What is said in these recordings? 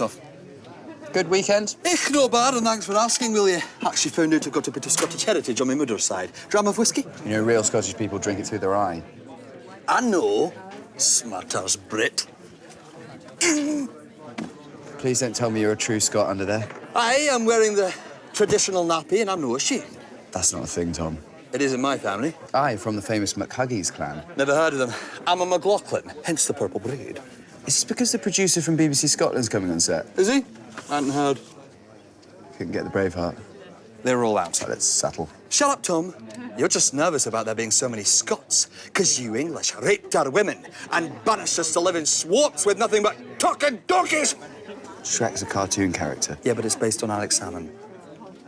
yourself? Good weekend? No bad, and thanks for asking, will you? Actually found out I've got a bit of Scottish heritage on my mother's side. Dram of whiskey? You know, real Scottish people drink it through their eye. I know. Smart as Brit. Please don't tell me you're a true Scot under there. I am wearing the traditional nappy, and I'm no ashamed. That's not a thing, Tom. It is in my family. Aye, from the famous McHuggies clan. Never heard of them. I'm a McLaughlin, hence the purple braid. Is this because the producer from BBC Scotland's coming on set? Is he? I hadn't heard. Couldn't get the Braveheart. They're all out. Oh, that's subtle. Shut up, Tom. You're just nervous about there being so many Scots, because you English raped our women and banished us to live in swamps with nothing but talking donkeys. Shrek's a cartoon character. Yeah, but it's based on Alex Salmon.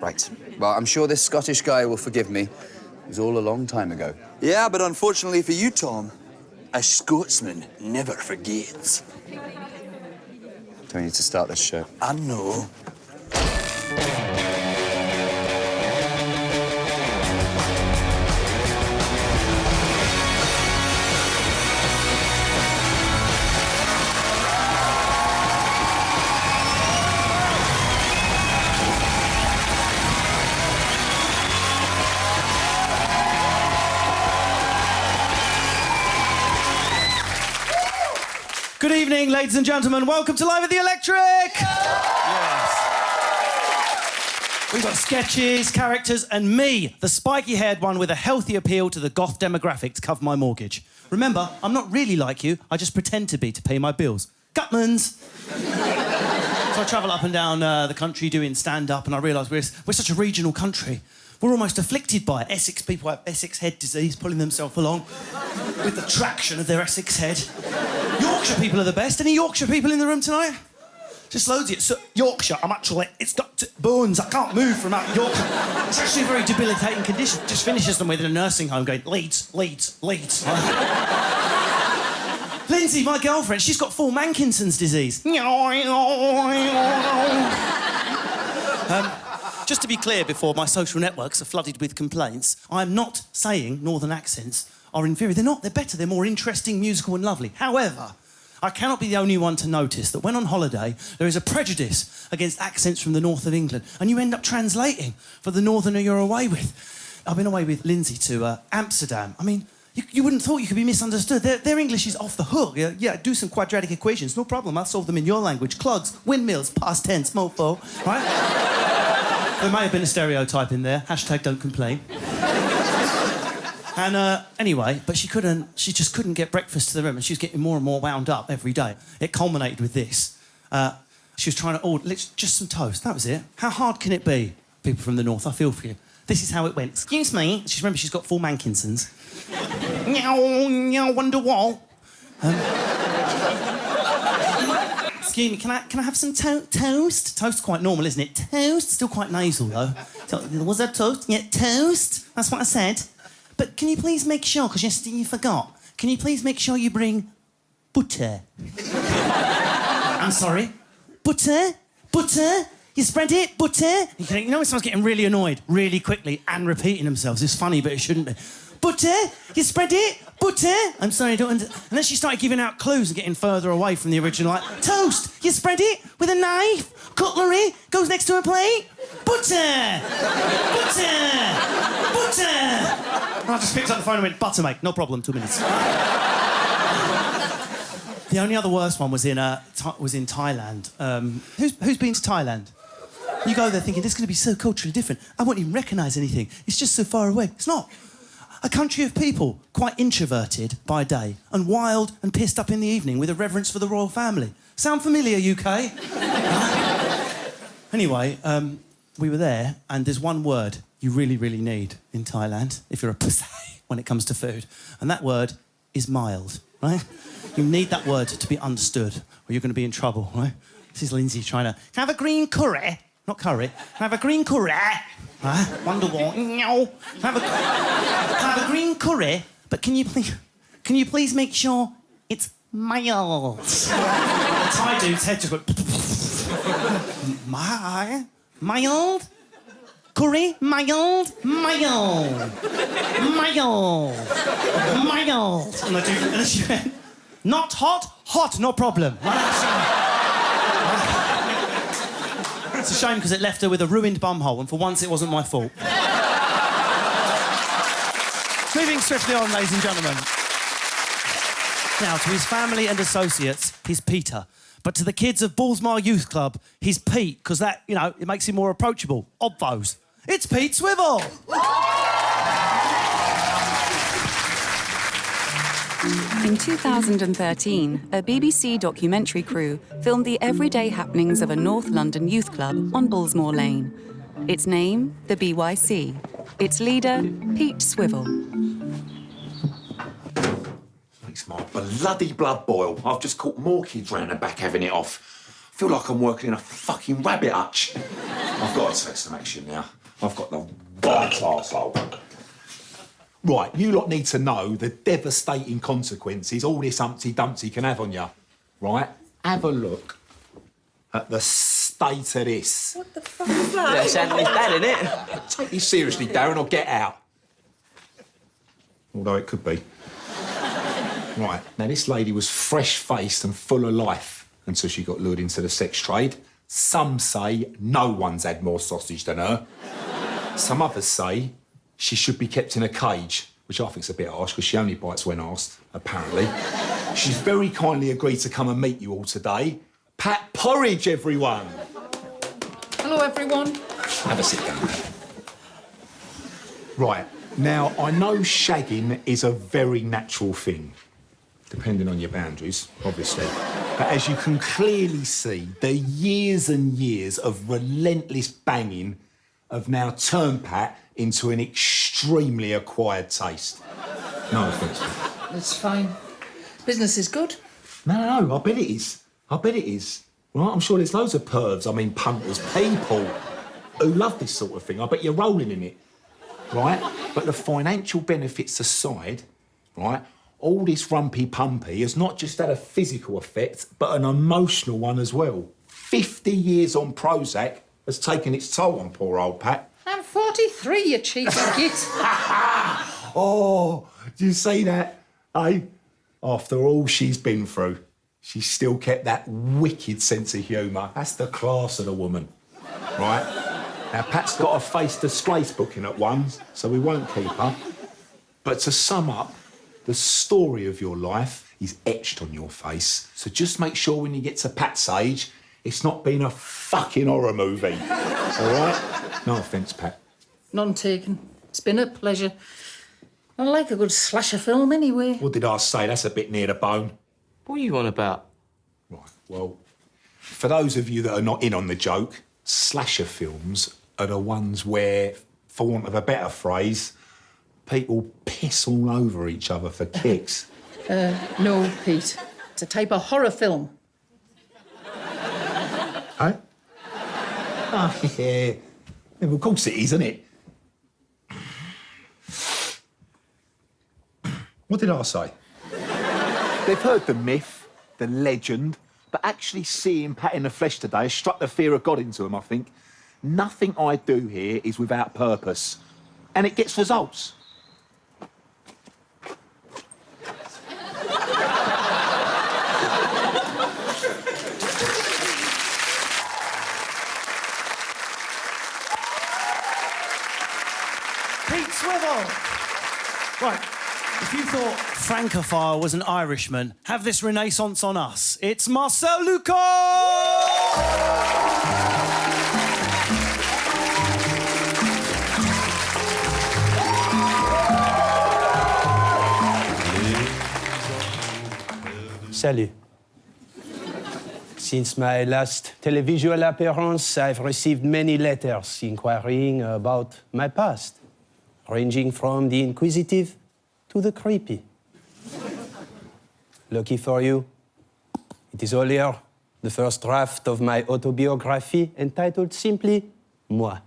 Right. Well, I'm sure this Scottish guy will forgive me. It was all a long time ago. Yeah, but unfortunately for you, Tom, a Scotsman never forgets. Do I need to start this show? I know. Good evening, ladies and gentlemen. Welcome to Live at the Electric! Yes. We've got sketches, characters, and me, the spiky-haired one with a healthy appeal to the goth demographic to cover my mortgage. Remember, I'm not really like you. I just pretend to be to pay my bills. Gutmans! So I travel up and down the country doing stand-up, and I realise we're such a regional country. We're almost afflicted by it. Essex people have Essex head disease, pulling themselves along with the traction of their Essex head. Yorkshire people are the best. Any Yorkshire people in the room tonight? Just loads of it. So, Yorkshire, it's got bones. I can't move from out Yorkshire. It's actually a very debilitating condition. Just finishes them with in a nursing home going, Leeds, Leeds, Leeds. Lindsay, my girlfriend, she's got full Mankinson's disease. Just to be clear before my social networks are flooded with complaints, I'm not saying northern accents are inferior. They're not. They're better. They're more interesting, musical and lovely. However, I cannot be the only one to notice that when on holiday, there is a prejudice against accents from the north of England, and you end up translating for the northerner you're away with. I've been away with Lindsay to Amsterdam. I mean, you wouldn't have thought you could be misunderstood. Their English is off the hook. Yeah, do some quadratic equations. No problem. I'll solve them in your language. Clogs, windmills, past tense, mofo. Right? There may have been a stereotype in there. Hashtag don't complain. And anyway, but she just couldn't get breakfast to the room, and she was getting more and more wound up every day. It culminated with this. She was trying to order just some toast. That was it. How hard can it be, people from the north? I feel for you. This is how it went. Excuse me. She's got full Mankinsons. Wonderwall. Excuse me, can I have some toast? Toast's quite normal, isn't it? Toast? Still quite nasal, though. So, was that toast? Yeah, toast. That's what I said. But can you please make sure, because yesterday you forgot, can you please make sure you bring butter? I'm sorry? Butter? Butter? You spread it? Butter? You know when someone's getting really annoyed really quickly and repeating themselves? It's funny, but it shouldn't be. Butter? You spread it? Butter? I'm sorry, I don't understand. And then she started giving out clues and getting further away from the original. Like, toast? You spread it with a knife? Cutlery? Goes next to a plate? Butter! Butter! Butter! And I just picked up the phone and went, butter, mate. No problem, 2 minutes. The only other worst one was in Thailand. Who's been to Thailand? You go there thinking, this is going to be so culturally different. I won't even recognise anything. It's just so far away. It's not. A country of people quite introverted by day and wild and pissed up in the evening with a reverence for the royal family. Sound familiar, UK? Anyway, we were there, and there's one word you really, really need in Thailand if you're a pussy when it comes to food, and that word is mild, right? You need that word to be understood, or you're going to be in trouble, right? This is Lindsay trying to... Can I have a green curry? Not curry. Can I have a green curry? Right? Wonderwall. Can I have a green curry? But can you please make sure it's mild? The Thai dude's head just went... Mild? Curry? Mild? Mild. Mild. Mild. And then she went... Not hot? Hot, no problem. It's a shame because it left her with a ruined bumhole, and for once it wasn't my fault. Moving swiftly on, ladies and gentlemen. Now, to his family and associates, he's Peter. But to the kids of Ballsmore Youth Club, he's Pete, because that, you know, it makes him more approachable. Obvos. It's Pete Swivel! In 2013, a BBC documentary crew filmed the everyday happenings of a North London youth club on Ballsmore Lane. Its name, the BYC. Its leader, Pete Swivel. Makes my bloody blood boil. I've just caught more kids round the back having it off. Feel like I'm working in a fucking rabbit hutch. I've got to take some action now. I've got the right arsehole. Right, you lot need to know the devastating consequences all this Humpty Dumpty can have on you, right? Have a look at the state of this. What the fuck is that? Yeah, Shanley's dad, innit? Take this seriously, Darren, or get out. Although it could be. Right, now this lady was fresh-faced and full of life until she got lured into the sex trade. Some say no one's had more sausage than her. Some others say she should be kept in a cage, which I think's a bit harsh because she only bites when asked, apparently. She's very kindly agreed to come and meet you all today. Pat Porridge, everyone. Hello, everyone. Have a sit down. Right, now, I know shagging is a very natural thing, depending on your boundaries, obviously. But as you can clearly see, the years and years of relentless banging have now turned Pat into an extremely acquired taste. No offence. It's fine. Business is good. No, I bet it is. I bet it is. Right, I'm sure there's loads of pervs, I mean punters, people who love this sort of thing. I bet you're rolling in it, right? But the financial benefits aside, right, all this rumpy-pumpy has not just had a physical effect, but an emotional one as well. 50 years on Prozac has taken its toll on poor old Pat. I'm 43, you cheeky git. Oh, do you see that? Eh? After all she's been through, she's still kept that wicked sense of humour. That's the class of the woman, right? Now, Pat's got a face disgrace booking at ones, so we won't keep her. But to sum up, the story of your life is etched on your face. So just make sure when you get to Pat's age, it's not been a fucking horror movie. All right? No offence, Pat. None taken. It's been a pleasure. I like a good slasher film anyway. What did I say? That's a bit near the bone. What are you on about? Right, well, for those of you that are not in on the joke, slasher films are the ones where, for want of a better phrase, people piss all over each other for kicks. No, Pete. It's a type of horror film. Eh? Oh, yeah. Yeah, well, of course it is, isn't it? What did I say? They've heard the myth, the legend, but actually seeing Pat in the flesh today has struck the fear of God into him, I think. Nothing I do here is without purpose. And it gets results. Pete Swivel! Right, if you thought Francophile was an Irishman, have this renaissance on us. It's Marcel Luc! Salut. Since my last televisual appearance, I've received many letters inquiring about my past, ranging from the inquisitive to the creepy. Lucky for you, it is all here, the first draft of my autobiography entitled simply Moi.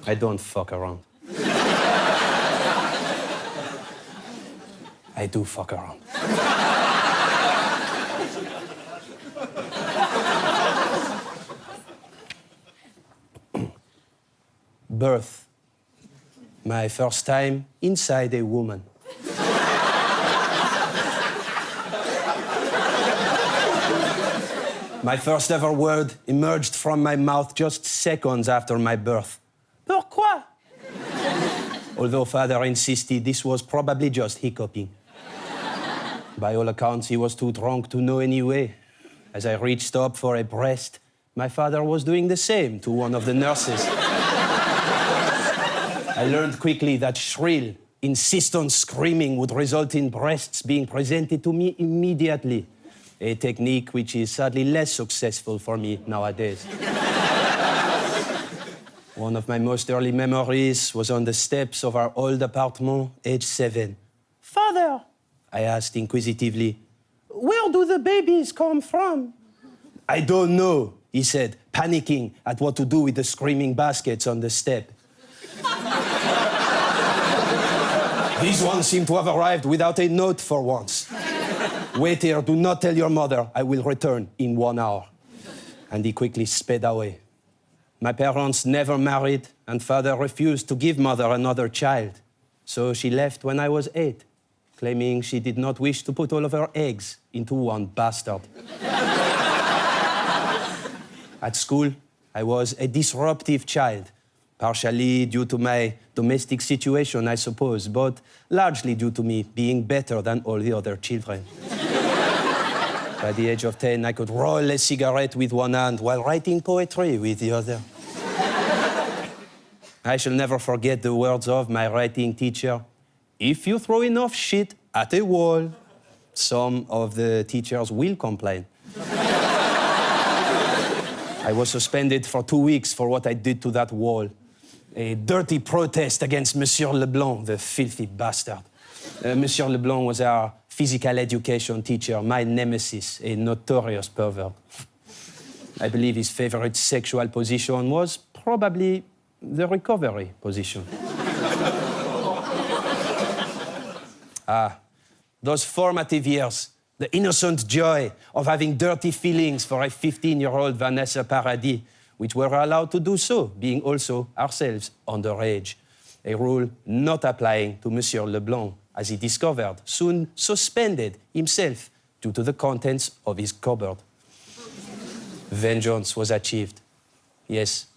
I don't fuck around. I do fuck around. Birth. My first time inside a woman. My first ever word emerged from my mouth just seconds after my birth. Pourquoi? Although father insisted this was probably just hiccuping. By all accounts, he was too drunk to know anyway. As I reached up for a breast, my father was doing the same to one of the nurses. I learned quickly that shrill, insistent screaming would result in breasts being presented to me immediately, a technique which is sadly less successful for me nowadays. One of my most early memories was on the steps of our old apartment, age 7. Father, I asked inquisitively, where do the babies come from? I don't know, he said, panicking at what to do with the screaming baskets on the step. These ones seem to have arrived without a note for once. Wait here, do not tell your mother. I will return in 1 hour. And he quickly sped away. My parents never married, and father refused to give mother another child. So she left when I was 8, claiming she did not wish to put all of her eggs into one bastard. At school, I was a disruptive child, partially due to my domestic situation, I suppose, but largely due to me being better than all the other children. By the age of 10, I could roll a cigarette with one hand while writing poetry with the other. I shall never forget the words of my writing teacher. If you throw enough shit at a wall, some of the teachers will complain. I was suspended for 2 weeks for what I did to that wall. A dirty protest against Monsieur Leblanc, the filthy bastard. Monsieur Leblanc was our physical education teacher, my nemesis, a notorious pervert. I believe his favorite sexual position was probably the recovery position. Those formative years, the innocent joy of having dirty feelings for a 15-year-old Vanessa Paradis, which were allowed to do so, being also ourselves underage. A rule not applying to Monsieur Leblanc, as he discovered, soon suspended himself due to the contents of his cupboard. Vengeance was achieved. Yes,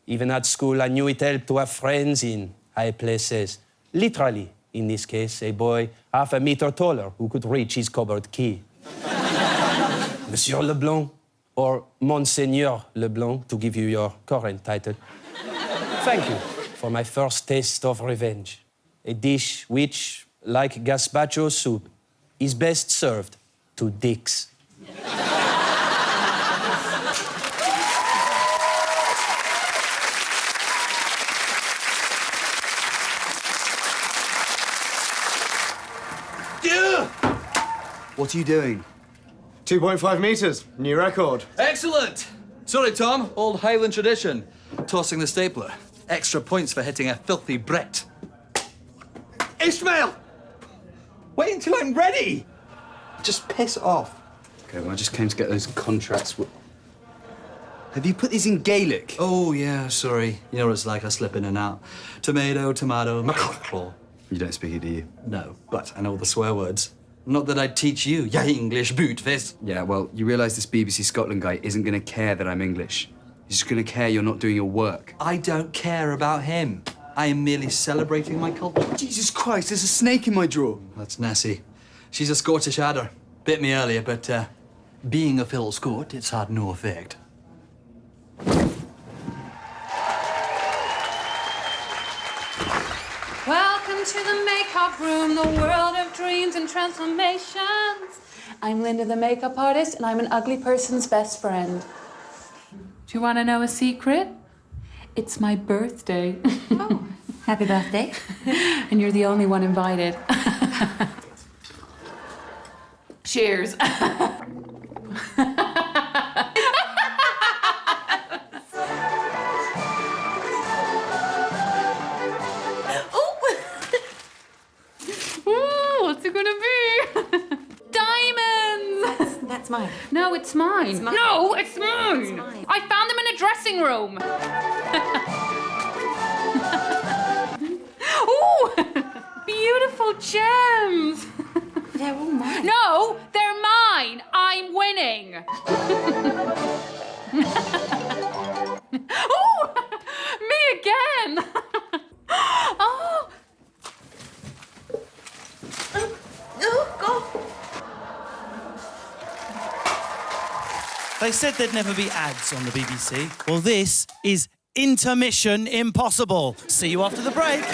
even at school, I knew it helped to have friends in high places. Literally, in this case, a boy half a meter taller who could reach his cupboard key. Monsieur Leblanc, or Monseigneur Leblanc, to give you your current title. Thank you for my first taste of revenge. A dish which, like gazpacho soup, is best served to dicks. What are you doing? 2.5 metres, new record. Excellent! Sorry, Tom, old Highland tradition. Tossing the stapler. Extra points for hitting a filthy Brit. Ishmael! Wait until I'm ready! Just piss off. Okay, well, I just came to get those contracts. Have you put these in Gaelic? Oh, yeah, sorry. You know what it's like, I slip in and out. Tomato, maclaw. You don't speak it, do you? No, but I know the swear words. Not that I'd teach you, ya English bootfist. Yeah, well, you realise this BBC Scotland guy isn't going to care that I'm English. He's just going to care you're not doing your work. I don't care about him. I am merely celebrating my culture. Jesus Christ, there's a snake in my drawer. That's Nessie. She's a Scottish adder. Bit me earlier, but being a Phil Scott, it's had no effect. Welcome to the makeup room, the world of dreams and transformations. I'm Linda, the makeup artist, and I'm an ugly person's best friend. Do you want to know a secret? It's my birthday. Oh, happy birthday. And you're the only one invited. Cheers. What's it gonna be? Diamonds! That's mine. No, it's mine. It's mine. No, it's mine. It's mine. I found them in a dressing room. Ooh, beautiful gems. They're all mine. No, they're mine. I'm winning. They said there'd never be ads on the BBC. Well, this is Intermission Impossible. See you after the break.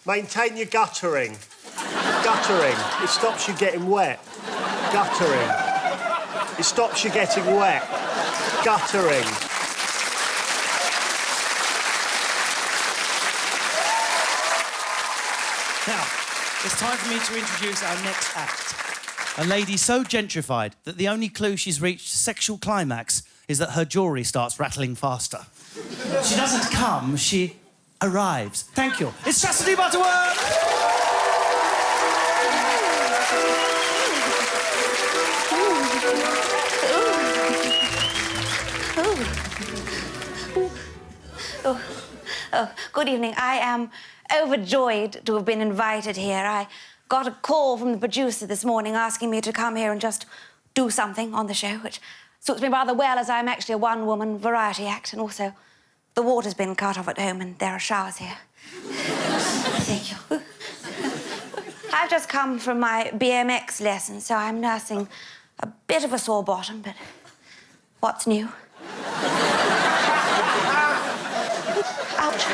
Maintain your guttering. Guttering. It stops you getting wet. Guttering. It stops you getting wet. Guttering. Now, it's time for me to introduce our next act. A lady so gentrified that the only clue she's reached sexual climax is that her jewellery starts rattling faster. She doesn't come, she arrives. Thank you. It's Trusty Butterworth! Oh, good evening. I am overjoyed to have been invited here. I got a call from the producer this morning asking me to come here and just do something on the show, which suits me rather well as I'm actually a one-woman variety act, and also the water's been cut off at home and there are showers here. Thank you. I've just come from my BMX lesson, so I'm nursing a bit of a sore bottom, but what's new? Ouch.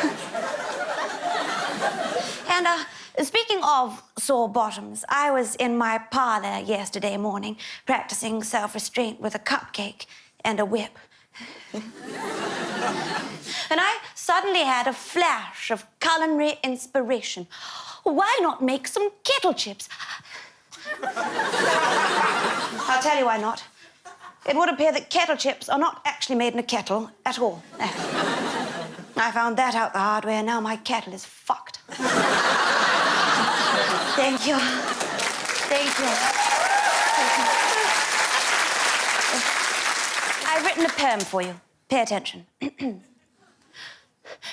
And, speaking of sore bottoms, I was in my parlour yesterday morning practicing self-restraint with a cupcake and a whip. And I suddenly had a flash of culinary inspiration. Why not make some kettle chips? I'll tell you why not. It would appear that kettle chips are not actually made in a kettle at all. I found that out the hard way, and now my kettle is fucked. Thank you. Thank you. I've written a poem for you. Pay attention.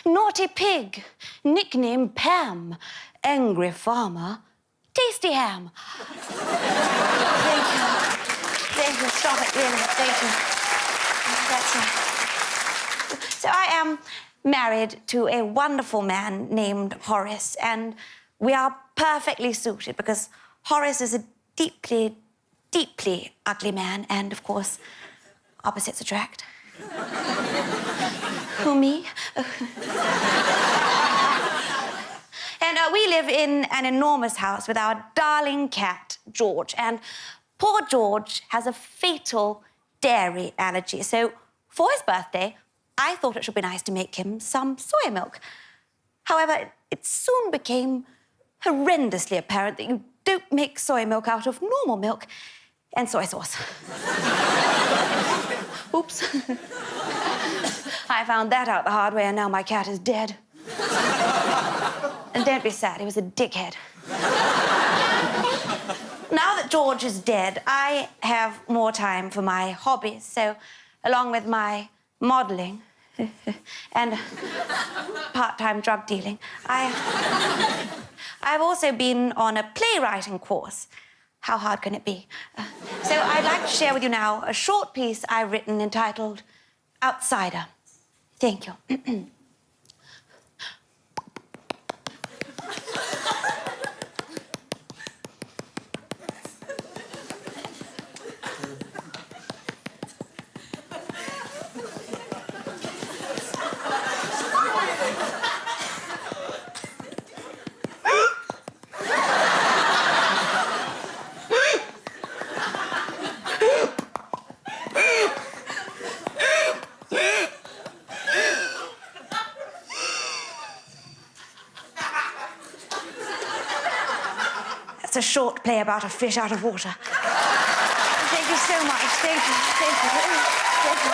Naughty pig, nickname Pam. Angry farmer, tasty ham. Thank you. Thank you. Stop it, really. Thank you. That's right. So I am married to a wonderful man named Horace, and we are perfectly suited because Horace is a deeply, deeply ugly man, and, of course, opposites attract. Who, me? And we live in an enormous house with our darling cat, George, and poor George has a fatal dairy allergy, so for his birthday, I thought it should be nice to make him some soy milk. However, it soon became horrendously apparent that you don't make soy milk out of normal milk and soy sauce. Oops. I found that out the hard way, and now my cat is dead. And don't be sad, he was a dickhead. Now that George is dead, I have more time for my hobbies, so along with my modelling and part-time drug dealing, I've also been on a playwriting course. How hard can it be? So I'd like to share with you now a short piece I've written entitled Outsider. Thank you. It's a short play about a fish out of water. Thank you so much. Thank you. Thank you. Thank you.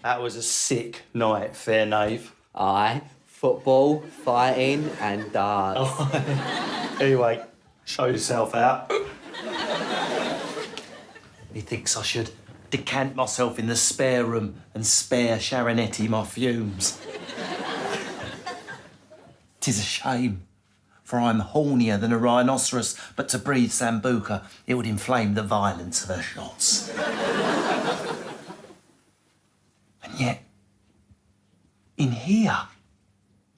That was a sick night, fair knave. Aye. Football, fighting, and darts. Anyway, show yourself out. He thinks I should decant myself in the spare room and spare Sharonetti my fumes. 'Tis a shame, for I'm hornier than a rhinoceros, but to breathe Sambuca, it would inflame the violence of her shots. And yet, in here,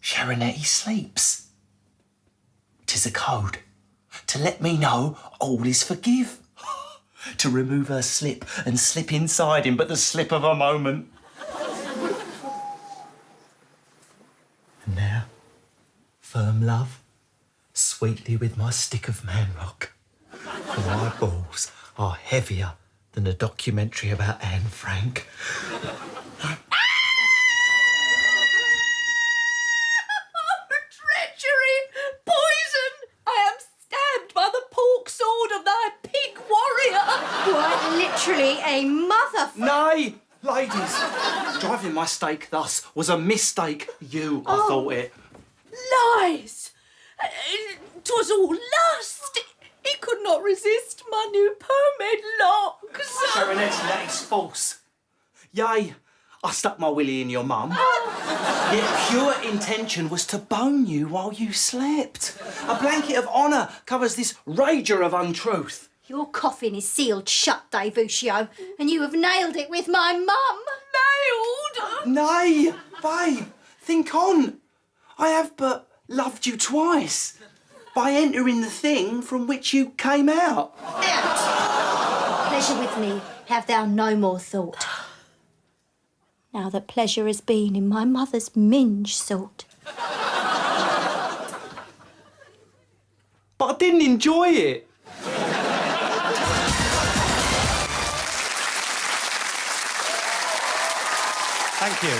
Sharonetti sleeps. 'Tis a code to let me know all is forgive. To remove her slip and slip inside him, but the slip of a moment. And now, firm love, sweetly with my stick of man rock. For my balls are heavier than a documentary about Anne Frank. Treachery! Poison! I am stabbed by the pork sword of thy pig warrior! Quite literally a motherfucker. Nay, ladies, driving my stake thus was a mistake. I thought it. Lies! 'Twas all lust! He could not resist my new pomade locks! Sharonetti, that is false. Yea, I stuck my willy in your mum. Yet pure intention was to bone you while you slept. A blanket of honour covers this rager of untruth. Your coffin is sealed shut, Davutio, and you have nailed it with my mum. Nailed? Nay, babe, think on. I have but loved you twice. By entering the thing from which you came out. Out! Pleasure with me, have thou no more thought. Now that pleasure has been in my mother's minge sort. But I didn't enjoy it. Thank you.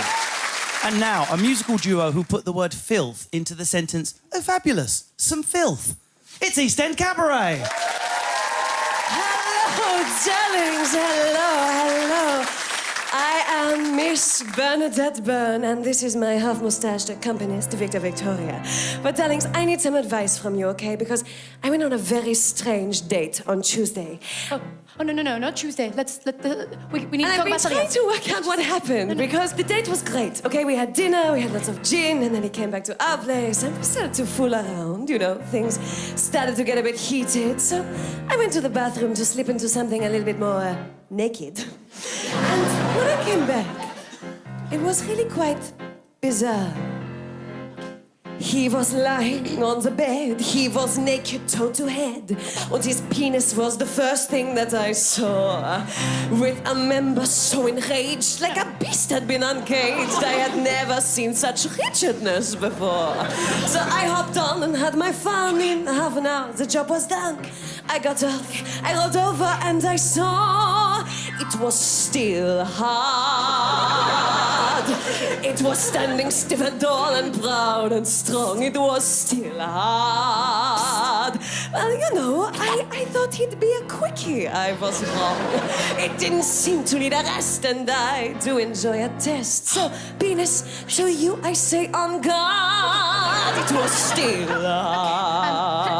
And now, a musical duo who put the word filth into the sentence, oh, fabulous, some filth. It's End Cabaret. Hello, darlings, hello. I am Miss Bernadette Byrne, and this is my half-moustached accompanist, Victor Victoria. But, darlings, I need some advice from you, okay? Because I went on a very strange date on Tuesday. Oh, no, not Tuesday. We need to talk I've about been something trying else. to work out what happened, because the date was great, okay? We had dinner, we had lots of gin, and then he came back to our place, and we started to fool around, you know, things started to get a bit heated, so I went to the bathroom to slip into something a little bit more naked. And when I came back, it was really quite bizarre. He was lying on the bed, he was naked toe to head, and his penis was the first thing that I saw. With a member so enraged, like a beast had been uncaged. I had never seen such wretchedness before. So I hopped on and had my fun. In half an hour, the job was done. I got up, I rolled over, and I saw it was still hard. It was standing stiff and tall and proud and strong. It was still hard. Well, you know, I thought he'd be a quickie. I was wrong. It didn't seem to need a rest, and I do enjoy a test. So, penis, show you, I say, on guard. It was still hard.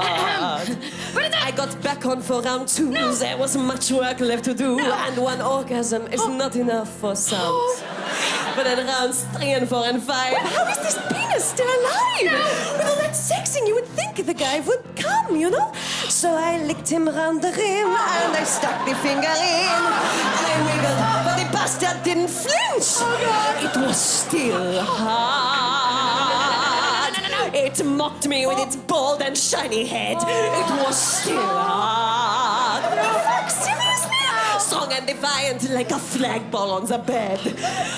I got back on for round two. No. There was much work left to do, and one orgasm is not enough for some. But in rounds 3 and 4 and 5, how is this penis still alive? No. With all that sexing, you would think the guy would come, you know? So I licked him round the rim, and I stuck the finger in, and I wiggled, but the bastard didn't flinch. It was still hard. It mocked me with its bald and shiny head. It was still hard. Fuck, seriously? Strong and defiant like a flagpole on the bed.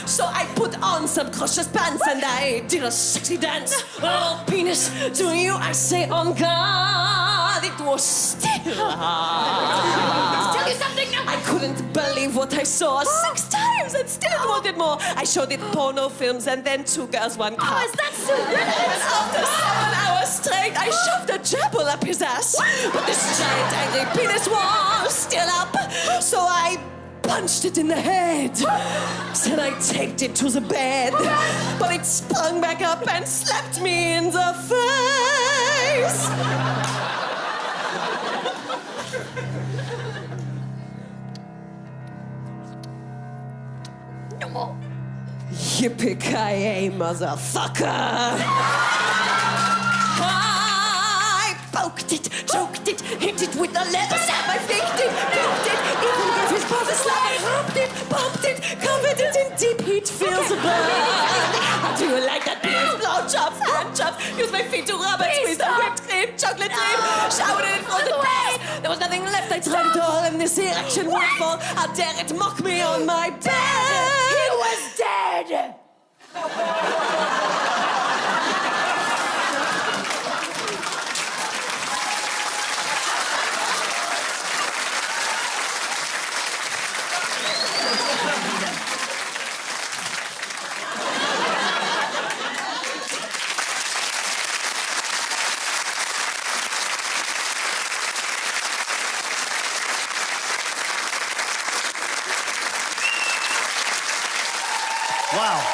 So I put on some crotchless pants and I did a sexy dance. Oh, penis, to you I say on guard. It was still hard. Tell you something now. I couldn't believe what I saw 6 times and still wanted more. I showed it porno films and then 2 girls, 1 cup. Oh, is that so good? And after 7 hours straight, I shoved a jabble up his ass. But this giant angry penis was still up, so I punched it in the head. Then I taked it to the bed, but it sprung back up and slapped me in the face. Yippee-ki-yay, motherfucker! I poked it, choked it, hit it with the leather sap, I flicked it, cooked it, even gave his boss a slap, I humped it, pumped it, covered it in deep heat, feels the blood. I do like that beef, blow chops, hand chops, use my feet to rub and squeeze the whipped cream, chocolate cream, showered it in frozen peas. There was nothing left, I tried it all, and this erection won't fall. How dare it mock me on my bed? He was dead! Wow.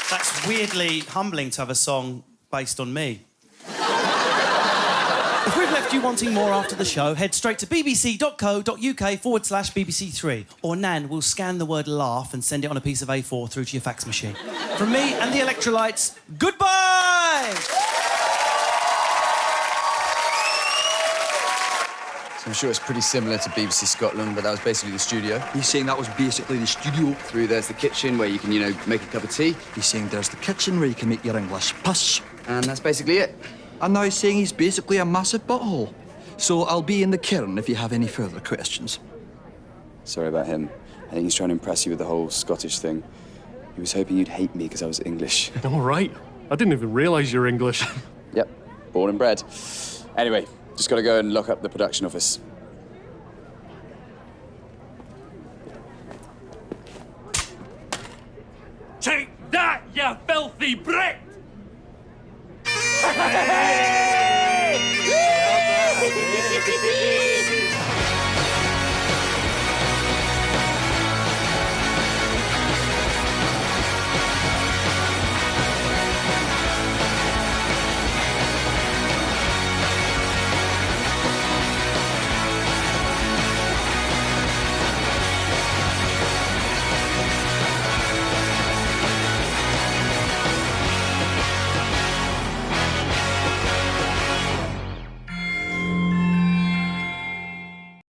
That's weirdly humbling to have a song based on me. If we've left you wanting more after the show, head straight to bbc.co.uk/BBC3, or Nan will scan the word laugh and send it on a piece of A4 through to your fax machine. From me and the Electrolytes, goodbye! I'm sure it's pretty similar to BBC Scotland, but that was basically the studio. He's saying that was basically the studio. Through there's the kitchen where you can, make a cup of tea. He's saying there's the kitchen where you can make your English piss. And that's basically it. And now he's saying he's basically a massive butthole. So I'll be in the cairn if you have any further questions. Sorry about him. I think he's trying to impress you with the whole Scottish thing. He was hoping you'd hate me because I was English. All right. I didn't even realise you're English. Yep, born and bred. Anyway, just got to go and lock up the production office. Take that, you filthy Brit!